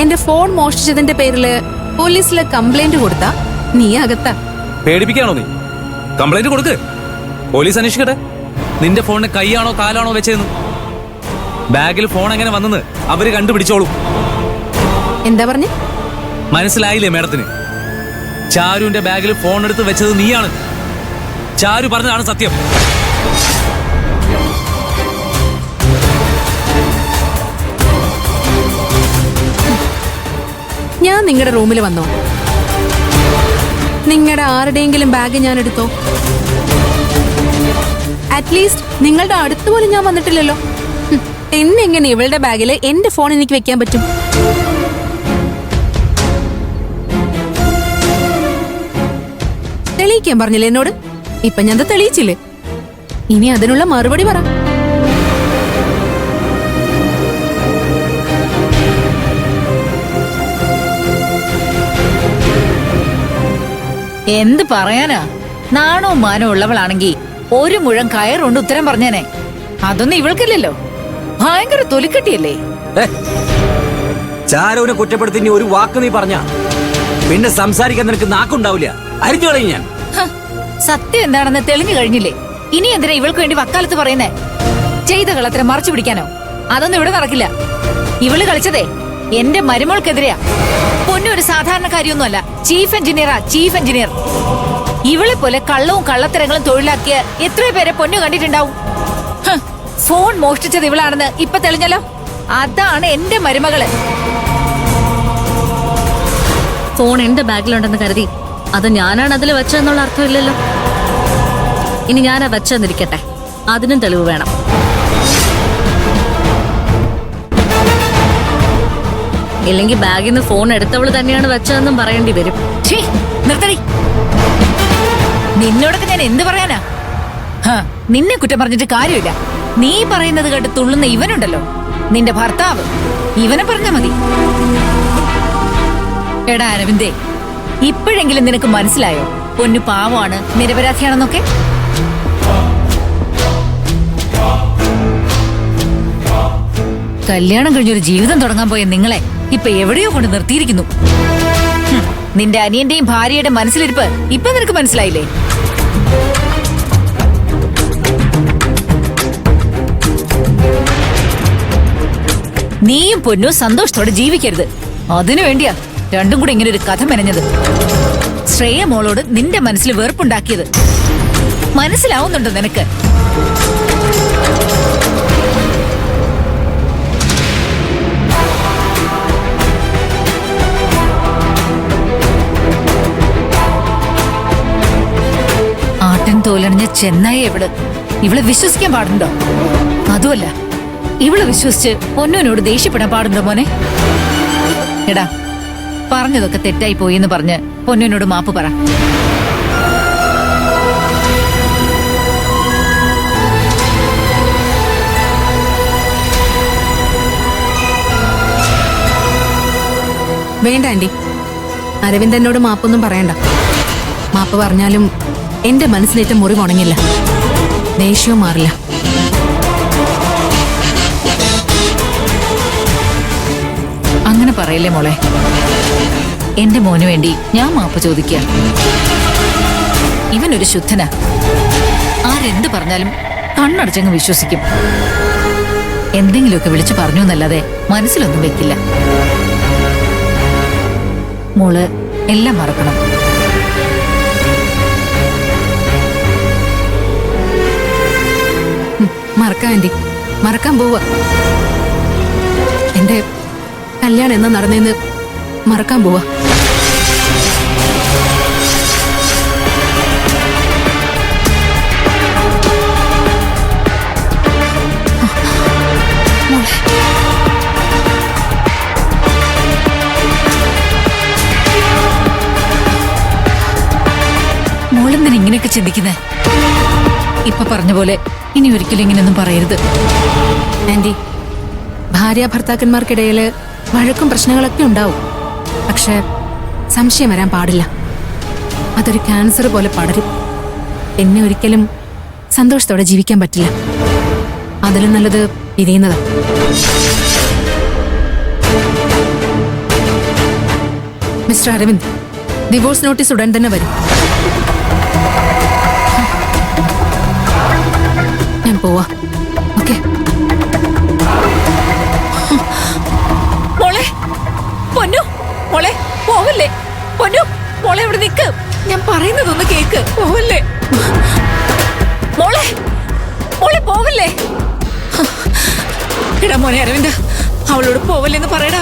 എന്റെ ഫോൺ മോഷ്ടിച്ചതിന്റെ പേരില് പോലീസില് കംപ്ലൈന്റ് കൊടുത്താ നീ അകത്താ. പേടിപ്പിക്കാണോ നീ? കംപ്ലൈന്റ് കൊടുക്ക്, പോലീസ് അന്വേഷിക്കട്ടെ. നിന്റെ ഫോണിന് കൈയാണോ കാലാണോ വെച്ചതെന്ന്. ബാഗിൽ ഫോൺ എങ്ങനെ വന്നെന്ന് അവര് കണ്ടുപിടിച്ചോളൂ. എന്താ പറഞ്ഞേ? മനസ്സിലായില്ലേ മേഡത്തിന്? ചാരുവിന്റെ ബാഗിൽ ഫോൺ എടുത്ത് വെച്ചത് നീയാണ്. ചാരു പറഞ്ഞതാണ് സത്യം. ഞാൻ നിങ്ങളുടെ റൂമിൽ വന്നോ? നിങ്ങളുടെ ആരുടെയെങ്കിലും ബാഗ് ഞാൻ എടുത്തോ? അറ്റ്ലീസ്റ്റ് നിങ്ങളുടെ അടുത്ത് പോലും ഞാൻ വന്നിട്ടില്ലല്ലോ. എന്നെങ്ങനെ ഇവളുടെ ബാഗിൽ എന്റെ ഫോൺ എനിക്ക് വെക്കാൻ പറ്റും? തെളിയിക്കാൻ പറഞ്ഞില്ലേ എന്നോട്? ഇപ്പൊ ഞാൻ തെളിയിച്ചില്ലേ? ഇനി അതിനുള്ള മറുപടി പറ. എന്ത് പറയാനാ? നാണോ മാനോ ഉള്ളവളാണെങ്കി ഒരു മുഴം കയറുകൊണ്ട് ഉത്തരം പറഞ്ഞേനെ. അതൊന്നും ഇവൾക്കില്ലല്ലോ. ഭയങ്കര തൊലിക്കട്ടിയല്ലേ? ചാരുവിനെ കുറ്റപ്പെടുത്തി ഇനി ഒരു വാക്ക് നീ പറഞ്ഞ പിന്നെ സംസാരിക്കാൻ നിനക്ക് നാക്കുണ്ടാവില്ല. അരിഞ്ഞു കളയും ഞാൻ. സത്യം എന്താണെന്ന് തെളിഞ്ഞു കഴിഞ്ഞില്ലേ? ഇനി എന്തിനാ ഇവൾക്ക് വേണ്ടി വക്കാലത്ത് പറയുന്നേ? ചെയ്ത കളത്തിനെ മറച്ചു പിടിക്കാനോ? അതൊന്നും ഇവിടെ നടക്കില്ല. ഇവള് കളിച്ചതേ എന്റെ മരുമോൾക്കെതിരെയാ. പൊന്നു ഒരു സാധാരണക്കാരിയൊന്നുമല്ല, ചീഫ് എഞ്ചിനീയറാ, ചീഫ് എഞ്ചിനീയർ. ഇവളെ പോലെ കള്ളവും കള്ളത്തരങ്ങളും തൊഴിലാക്കിയ എത്രയോ പേരെ പൊന്നു കണ്ടിട്ടുണ്ടാവും. ഫോൺ മോഷ്ടിച്ചത് ഇവളാണെന്ന് ഇപ്പൊ തെളിഞ്ഞല്ലോ. അതാണ് എന്റെ മരുമകള്. ഫോൺ എന്റെ ബാഗിലുണ്ടെന്ന് കരുതി അത് ഞാനാണ് അതിൽ വെച്ചതെന്നുള്ള അർത്ഥമില്ലല്ലോ. ഇനി ഞാനാ വെച്ചെന്നിരിക്കട്ടെ, അതിനും തെളിവ് വേണം. ഇല്ലെങ്കിൽ ബാഗിൽ നിന്ന് ഫോൺ എടുത്തവള് തന്നെയാണ് വെച്ചതെന്നും പറയേണ്ടി വരും. നിർത്തടി. നിന്നോടൊക്കെ ഞാൻ എന്ത് പറയാനാ? നിന്നെ കുറ്റം പറഞ്ഞിട്ട് കാര്യമില്ല. നീ പറയുന്നത് കേട്ട് തുള്ളുന്ന ഇവനുണ്ടല്ലോ, നിന്റെ ഭർത്താവ്. ഇവനെ പറഞ്ഞാ മതി. എടാ അരവിന്ദേ, ഇപ്പോഴെങ്കിലും നിനക്ക് മനസ്സിലായോ പൊന്നു പാവമാണ്, നിരപരാധിയാണെന്നൊക്കെ? കല്യാണം കഴിഞ്ഞൊരു ജീവിതം തുടങ്ങാൻ പോയ നിങ്ങളെ ഇപ്പൊ എവിടെയോ കൊണ്ട് നിർത്തിയിരിക്കുന്നു. നിന്റെ അനിയന്റെയും ഭാര്യയുടെ മനസ്സിലിരിപ്പ് ഇപ്പൊ നിനക്ക് മനസ്സിലായില്ലേ? നീയും പൊന്നു സന്തോഷത്തോടെ ജീവിക്കരുത്. അതിനു വേണ്ടിയാ രണ്ടും കൂടെ ഇങ്ങനെ ഒരു കഥ മെനഞ്ഞത്. ശ്രേയ മോളോട് നിന്റെ മനസ്സിൽ വെറുപ്പുണ്ടാക്കിയത് മനസ്സിലാവുന്നുണ്ടോ നിനക്ക്? ആട്ടൻ തോലണിഞ്ഞ ചെന്നായി എവിടെ ഇവളെ വിശ്വസിക്കാൻ പാടുണ്ടോ? അതുമല്ല, ഇവളെ വിശ്വസിച്ച് പൊന്നുവിനോട് ദേഷ്യപ്പെടാൻ പാടുണ്ടോ മോനെ? എടാ, പറഞ്ഞതൊക്കെ തെറ്റായി പോയി എന്ന് പറഞ്ഞ് പൊന്നുവിനോട് മാപ്പ് പറ. വേണ്ട ആന്റി, അരവിന്ദ് എന്നോട് മാപ്പൊന്നും പറയണ്ട. മാപ്പ് പറഞ്ഞാലും എന്റെ മനസ്സിലേറ്റ മുറിവ് ഉണങ്ങില്ല, ദേഷ്യവും മാറില്ല. അങ്ങനെ പറയല്ലേ മോളെ. എന്റെ മോന് വേണ്ടി ഞാൻ മാപ്പ് ചോദിക്കുക. ഇവനൊരു ശുദ്ധനാ. ആരെന്ത് പറഞ്ഞാലും കണ്ണടച്ചങ്ങ് വിശ്വസിക്കും. എന്തെങ്കിലുമൊക്കെ വിളിച്ചു പറഞ്ഞു എന്നല്ലാതെ മനസ്സിലൊന്നും വെക്കില്ല. മോള് എല്ലാം മറക്കണം. മറക്കാം ആന്റി, മറക്കാൻ പോവാ. എന്റെ കല്യാണം എന്നാ നടന്നെന്ന് മറക്കാൻ പോവാ. മോളെന്തിനാ ഇങ്ങനെയൊക്കെ ചിന്തിക്കുന്നേ? ഇപ്പൊ പറഞ്ഞ പോലെ ഇനി ഒരിക്കലും ഇങ്ങനെയൊന്നും പറയരുത്. ആന്റി, ഭാര്യ ഭർത്താക്കന്മാർക്കിടയില് വഴക്കും പ്രശ്നങ്ങളൊക്കെ ഉണ്ടാവും. പക്ഷെ സംശയം വരാൻ പാടില്ല. അതൊരു ക്യാൻസർ പോലെ പടരും. എന്നെ ഒരിക്കലും സന്തോഷത്തോടെ ജീവിക്കാൻ പറ്റില്ല. അതിലും നല്ലത് പിരിയുന്നതാ. മിസ്റ്റർ അരവിന്ദ്, ഡിവോഴ്സ് നോട്ടീസ് ഉടൻ തന്നെ വരും. ഞാൻ പോവാ. ഓക്കെ. മോളെ, പൊന്നു, മോളെ പോവല്ലേ? പൊന്നു, മോളെ ഇവിടെ നിക്ക്. ഞാൻ പറയുന്നതൊന്ന് കേക്ക്. പോവല്ലേ മോളെ, മോളെ പോവല്ലേ? എടാ മോനെ അരവിന്ദ്, അവളോട് പോവല്ലേന്ന് പറയടാ.